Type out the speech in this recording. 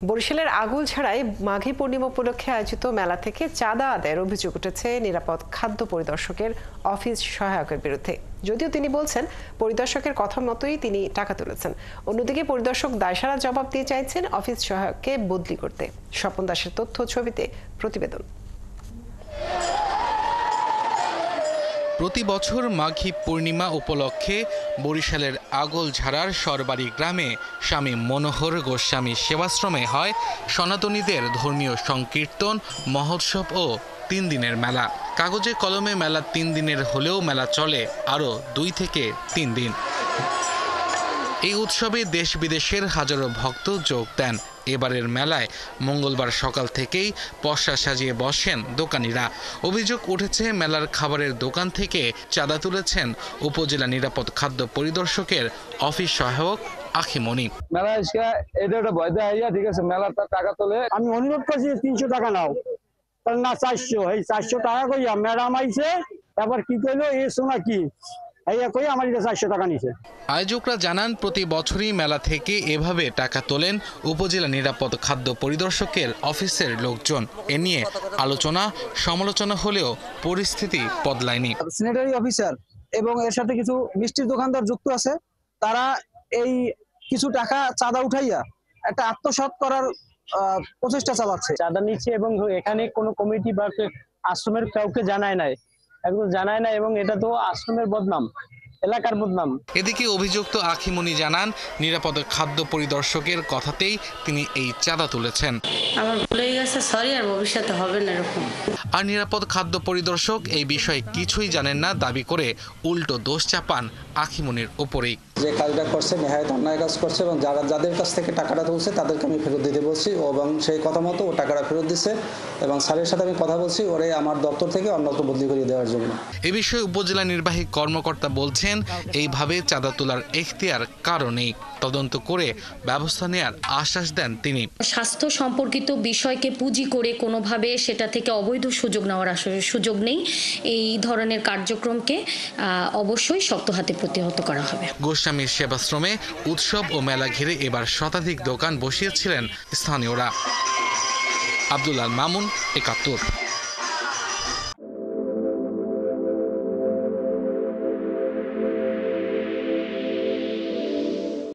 বরিশালের আগুলঝাড়ায় মাঘী পূর্ণিমা উপলক্ষে আয়োজিত মেলা থেকে চাঁদা আদায়ের অভিযোগ উঠেছে নিরাপদ খাদ্য পরিদর্শকের অফিস সহায়কের বিরুদ্ধে। যদিও তিনি বলছেন পরিদর্শকের কথা মতোই তিনি টাকা তুলেছেন। অন্যদিকে পরিদর্শক দায়সারা জবাব দিয়ে চাইছেন অফিস সহায়ককে বদলি করতে। স্বপন দাসের তথ্য ছবিতে প্রতিবেদন। প্রতি বছর মাঘী পূর্ণিমা উপলক্ষে বরিশালের আগলঝাড়ার সরবারি গ্রামে স্বামী মনোহর গোস্বামী সেবাশ্রমে হয় সনাতনীদের ধর্মীয় সংকীর্তন মহোৎসব ও ৩ দিনের মেলা। কাগজে কলমে মেলা ৩ দিনের হলেও মেলা চলে আরও ২ থেকে ৩ দিন। এই উৎসবে দেশ বিদেশের হাজারো ভক্ত যোগ দেন। এবারের মেলায় মঙ্গলবার সকাল থেকেই পসরা সাজিয়ে বসেন দোকানিরা। অভিযোগ উঠেছে মেলার খাবারের দোকান থেকে চাঁদা তুলেছেন উপজেলা নিরাপদ খাদ্য পরিদর্শকের অফিস সহায়ক আখিমনি। মেলা এটা ভয় দেয়, ঠিক আছে, মেলার টাকা তোলে। আমি অনুরোধ করছি ৩০০ টাকা নাও, না ৪০০। এই ৪০০ টাকা কইয়া ম্যাডাম আইছে, তারপর কি কইলো এ শোনা কি আয়োজকরা জানান প্রতি বছরই মেলা থেকে এভাবে টাকা তোলেন উপজেলা নিরাপদ খাদ্য পরিদর্শকের অফিসের লোকজন। এ নিয়ে আলোচনা সমালোচনা হলেও পরিস্থিতি বদলায়নি। স্যানিটারি অফিসার এবং এর সাথে কিছু মিষ্টির দোকানদার যুক্ত আছে, তারা এই কিছু টাকা চাঁদা উঠাইয়া একটা আত্মসাৎ করার প্রচেষ্টা চালাচ্ছে। চাঁদা নিচ্ছে এবং এখানে কোনো কমিটি বা আশ্রমের কাউকে জানায় নাই এবং এটা তো আশ্রমের বদনাম, এলাকার বদনাম। এদিকে অভিযুক্ত আখিমনি জানান নিরাপদ খাদ্য পরিদর্শকের কথাতেই তিনি এই চাঁদা তুলেছেন। আমার ভুলে গেছে, সরি, আর ভবিষ্যতে হবে না এরকম। আর নিরাপদ খাদ্য পরিদর্শক এই বিষয়ে কিছুই জানেন না দাবি করে উল্টো দোষ চাপান আখিমনির উপরেই। যে কাজটা করছে নেহায়েত অন্যায় কাজ করছে এবং যাদের কাছ থেকে টাকাটা তুলছে তাদেরকে আমি ফেরত দিতে বলছি এবং সেই কথা মতো ও টাকাটা ফেরত দিচ্ছে এবং স্যারের সাথে আমি কথা বলছি ওরে আমার দপ্তর থেকে অন্যত্র বদলি করিয়ে দেওয়ার জন্য। এ বিষয়ে উপজেলা নির্বাহী কর্মকর্তা বলছেন এইভাবে চাঁদা তোলার এখতিয়ার কারো নেই, তদন্ত করে ব্যবস্থা নেওয়ার আশ্বাস দেন তিনি। স্বাস্থ্য সম্পর্কিত বিষয়কে পুঁজি করে কোনোভাবে সেটা থেকে অবৈধ সুযোগ নেওয়ার সুযোগ নেই। এই ধরনের কার্যক্রমকে অবশ্যই শক্ত হাতে প্রতিহত করা হবে। গোস্বামীর সেবাশ্রমে উৎসব ও মেলা ঘিরে এবার শতাধিক দোকান বসিয়েছিলেন স্থানীয়রা। আব্দুল আল মামুন, ৭১।